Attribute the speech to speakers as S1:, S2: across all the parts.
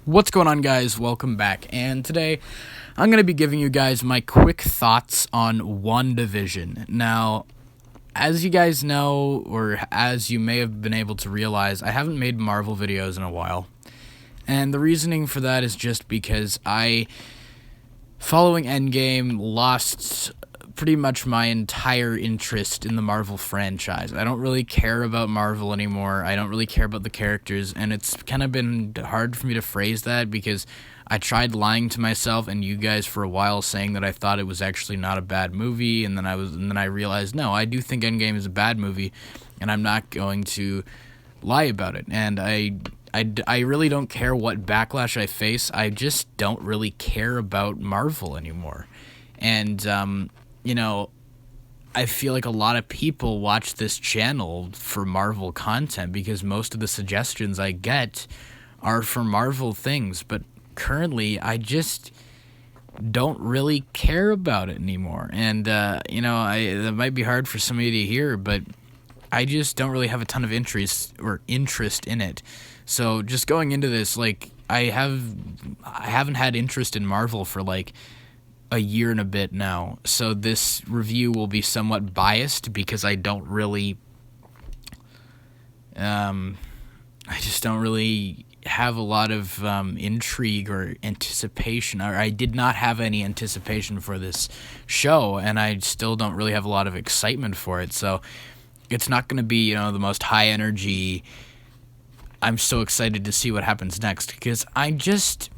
S1: What's going on, guys? Welcome back, and today I'm going to be giving you guys my quick thoughts on WandaVision. Now, as you guys know, or as you may have been able to realize, I haven't made Marvel videos in a while, and the reasoning for that is just because following Endgame, lost pretty much my entire interest in the Marvel franchise. I don't really care about Marvel anymore. I don't really care about the characters, and it's kind of been hard for me to phrase that because I tried lying to myself and you guys for a while, saying that I thought it was actually not a bad movie, and then I realized, no, I do think Endgame is a bad movie, and I'm not going to lie about it. And I really don't care what backlash I face. I just don't really care about Marvel anymore. And I feel like a lot of people watch this channel for Marvel content because most of the suggestions I get are for Marvel things, but currently I just don't really care about it anymore. And that might be hard for somebody to hear, but I just don't really have a ton of interest in it. So just going into this, I haven't had interest in Marvel for a year and a bit now, so this review will be somewhat biased because I don't really have a lot of intrigue or anticipation, or I did not have any anticipation for this show, and I still don't really have a lot of excitement for it. So it's not going to be the most high energy, I'm so excited to see what happens next, because I don't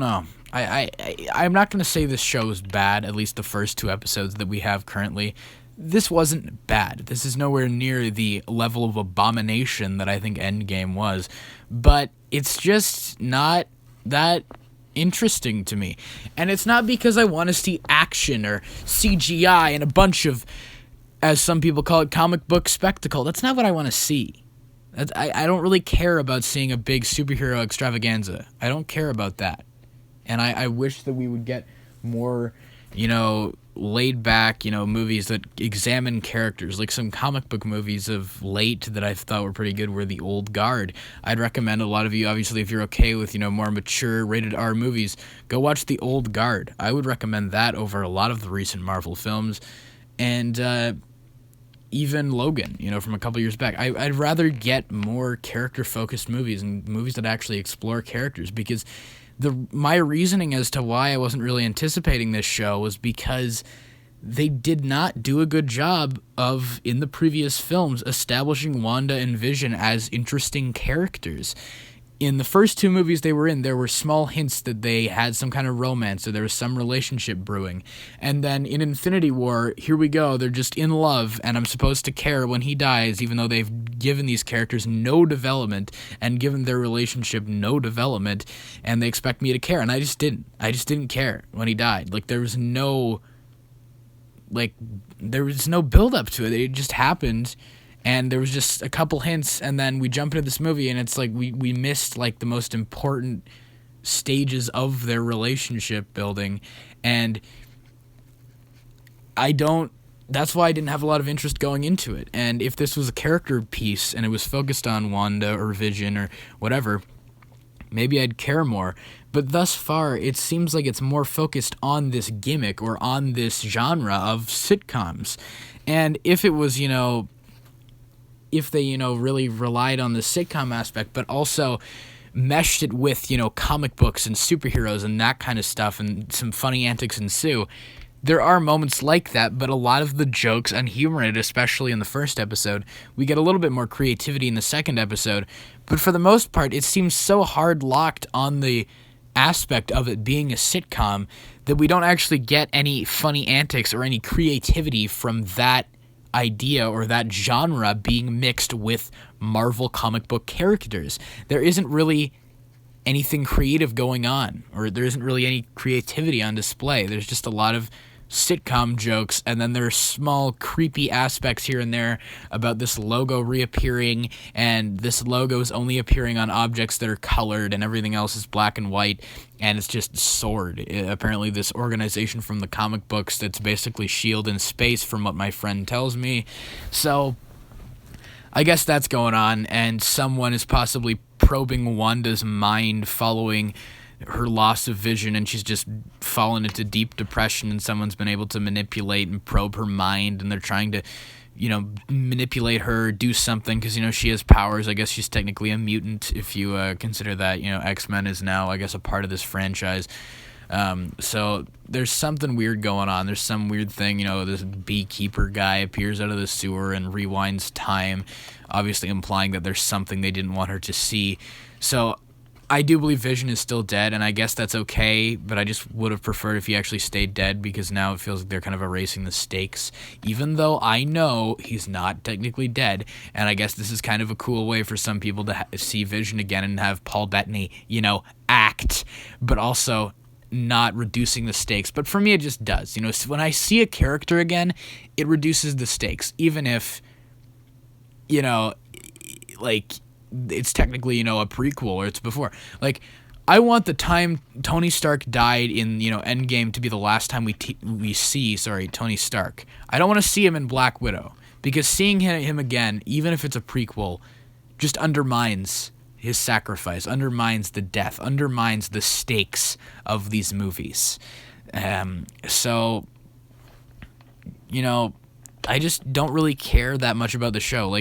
S1: know. I'm not going to say this show is bad, at least the first two episodes that we have currently. This wasn't bad. This is nowhere near the level of abomination that I think Endgame was. But it's just not that interesting to me. And it's not because I want to see action or CGI and a bunch of, as some people call it, comic book spectacle. That's not what I want to see. I don't really care about seeing a big superhero extravaganza. I don't care about that. And I wish that we would get more, laid back, movies that examine characters. Like some comic book movies of late that I thought were pretty good were The Old Guard. I'd recommend a lot of you, obviously, if you're okay with, more mature rated R movies, go watch The Old Guard. I would recommend that over a lot of the recent Marvel films. And even Logan, from a couple years back. I'd rather get more character-focused movies and movies that actually explore characters, because my reasoning as to why I wasn't really anticipating this show was because they did not do a good job of, in the previous films, establishing Wanda and Vision as interesting characters. In the first two movies they were in, there were small hints that they had some kind of romance or there was some relationship brewing. And then in Infinity War, here we go, they're just in love, and I'm supposed to care when he dies, even though they've given these characters no development and given their relationship no development, and they expect me to care, and I just didn't care when he died. There was no build up to it. It just happened. And there was just a couple hints, and then we jump into this movie, and it's we missed the most important stages of their relationship building, and that's why I didn't have a lot of interest going into it. And if this was a character piece and it was focused on Wanda or Vision or whatever, maybe I'd care more. But thus far, it seems like it's more focused on this gimmick or on this genre of sitcoms. And if it was, if they, really relied on the sitcom aspect, but also meshed it with, comic books and superheroes and that kind of stuff, and some funny antics ensue, there are moments like that, but a lot of the jokes and humor in it, especially in the first episode, we get a little bit more creativity in the second episode, but for the most part, it seems so hard locked on the aspect of it being a sitcom that we don't actually get any funny antics or any creativity from that idea or that genre being mixed with Marvel comic book characters. There isn't really anything creative going on, or there isn't really any creativity on display. There's just a lot of sitcom jokes, and then there are small creepy aspects here and there about this logo reappearing, and this logo is only appearing on objects that are colored, and everything else is black and white, and it's just S.W.O.R.D. Apparently this organization from the comic books that's basically S.H.I.E.L.D. in space, from what my friend tells me. So I guess that's going on, and someone is possibly probing Wanda's mind following her loss of vision, and she's just fallen into deep depression, and someone's been able to manipulate and probe her mind, and they're trying to, manipulate her, do something, because, she has powers. I guess she's technically a mutant, if you consider that, X-Men is now, I guess, a part of this franchise. So there's something weird going on. There's some weird thing, this beekeeper guy appears out of the sewer and rewinds time, obviously implying that there's something they didn't want her to see. So I do believe Vision is still dead, and I guess that's okay, but I just would have preferred if he actually stayed dead, because now it feels like they're kind of erasing the stakes, even though I know he's not technically dead, and I guess this is kind of a cool way for some people to see Vision again and have Paul Bettany, act, but also not reducing the stakes. But for me, it just does. When I see a character again, it reduces the stakes, even if, it's technically, a prequel, or it's before. I want the time Tony Stark died in, Endgame to be the last time we see Tony Stark. I don't want to see him in Black Widow, because seeing him again, even if it's a prequel, just undermines his sacrifice, undermines the death, undermines the stakes of these movies. So, I just don't really care that much about the show.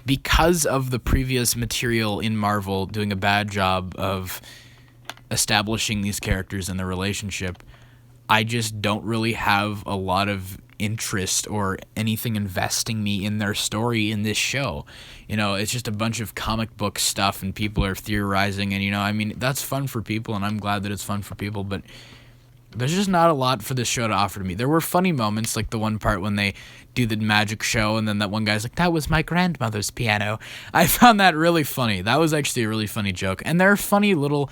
S1: Because of the previous material in Marvel doing a bad job of establishing these characters and their relationship, I just don't really have a lot of interest or anything investing me in their story in this show. It's just a bunch of comic book stuff, and people are theorizing, and, that's fun for people, and I'm glad that it's fun for people, but there's just not a lot for this show to offer to me. There were funny moments, like the one part when they do the magic show, and then that one guy's like, "That was my grandmother's piano." I found that really funny. That was actually a really funny joke. And there are funny little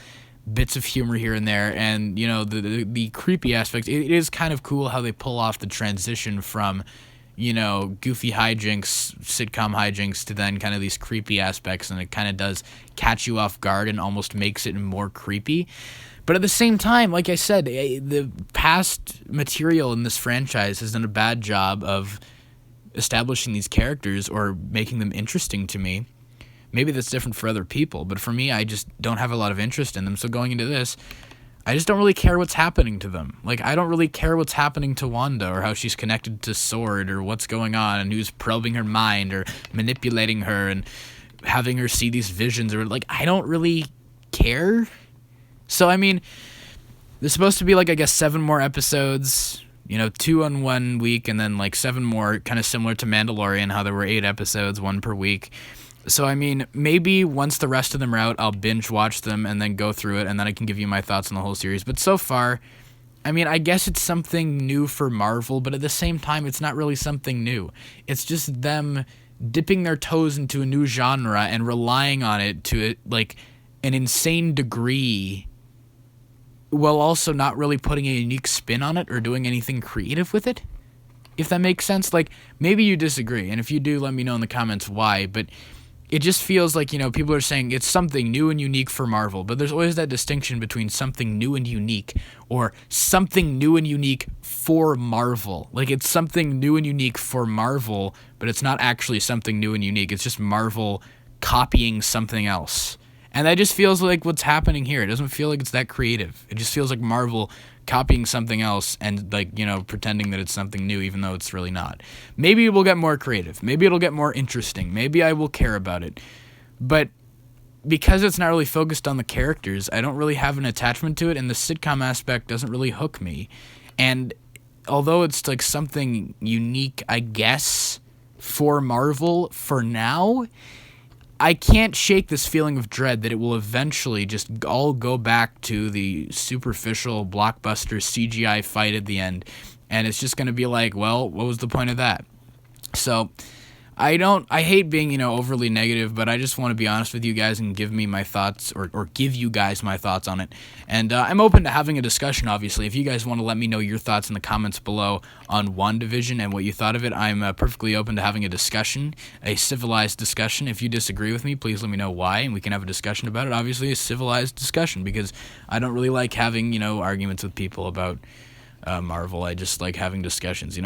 S1: bits of humor here and there, and, the creepy aspects. It is kind of cool how they pull off the transition from, goofy hijinks, sitcom hijinks, to then kind of these creepy aspects, and it kind of does catch you off guard and almost makes it more creepy. But at the same time, like I said, the past material in this franchise has done a bad job of establishing these characters or making them interesting to me. Maybe that's different for other people, but for me, I just don't have a lot of interest in them. So going into this, I just don't really care what's happening to them. I don't really care what's happening to Wanda, or how she's connected to S.W.O.R.D., or what's going on, and who's probing her mind, or manipulating her, and having her see these visions, or, I don't really care. So, there's supposed to be, I guess 7 more episodes, 2 on 1 week, and then, 7 more, kind of similar to Mandalorian, how there were 8 episodes, 1 per week. So, maybe once the rest of them are out, I'll binge watch them and then go through it, and then I can give you my thoughts on the whole series. But so far, I guess it's something new for Marvel, but at the same time, it's not really something new. It's just them dipping their toes into a new genre and relying on it to, an insane degree, while also not really putting a unique spin on it or doing anything creative with it, if that makes sense. Maybe you disagree, and if you do, let me know in the comments why, but it just feels like, people are saying it's something new and unique for Marvel, but there's always that distinction between something new and unique, or something new and unique for Marvel. It's something new and unique for Marvel, but it's not actually something new and unique. It's just Marvel copying something else. And that just feels like what's happening here. It doesn't feel like it's that creative. It just feels like Marvel copying something else and, pretending that it's something new, even though it's really not. Maybe it will get more creative. Maybe it'll get more interesting. Maybe I will care about it. But because it's not really focused on the characters, I don't really have an attachment to it, and the sitcom aspect doesn't really hook me. And although it's, something unique, I guess, for Marvel for now, I can't shake this feeling of dread that it will eventually just all go back to the superficial blockbuster CGI fight at the end, and it's just going to be well, what was the point of that? So I hate being, overly negative, but I just want to be honest with you guys and give me my thoughts, or give you guys my thoughts on it. And I'm open to having a discussion, obviously. If you guys want to let me know your thoughts in the comments below on WandaVision and what you thought of it, I'm perfectly open to having a discussion, a civilized discussion. If you disagree with me, please let me know why, and we can have a discussion about it. Obviously, a civilized discussion, because I don't really like having, arguments with people about Marvel. I just like having discussions,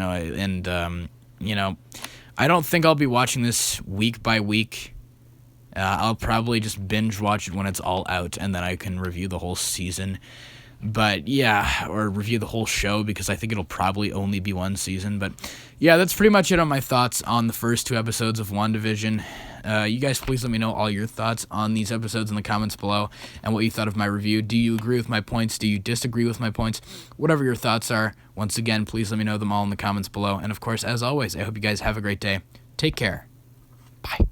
S1: I don't think I'll be watching this week by week. I'll probably just binge watch it when it's all out, and then I can review the whole season. But yeah, or review the whole show, because I think it'll probably only be one season. But yeah, that's pretty much it on my thoughts on the first 2 episodes of WandaVision. You guys please let me know all your thoughts on these episodes in the comments below, and what you thought of my review. Do you agree with my points? Do you disagree with my points? Whatever your thoughts are, once again, please let me know them all in the comments below. And of course, as always, I hope you guys have a great day. Take care. Bye.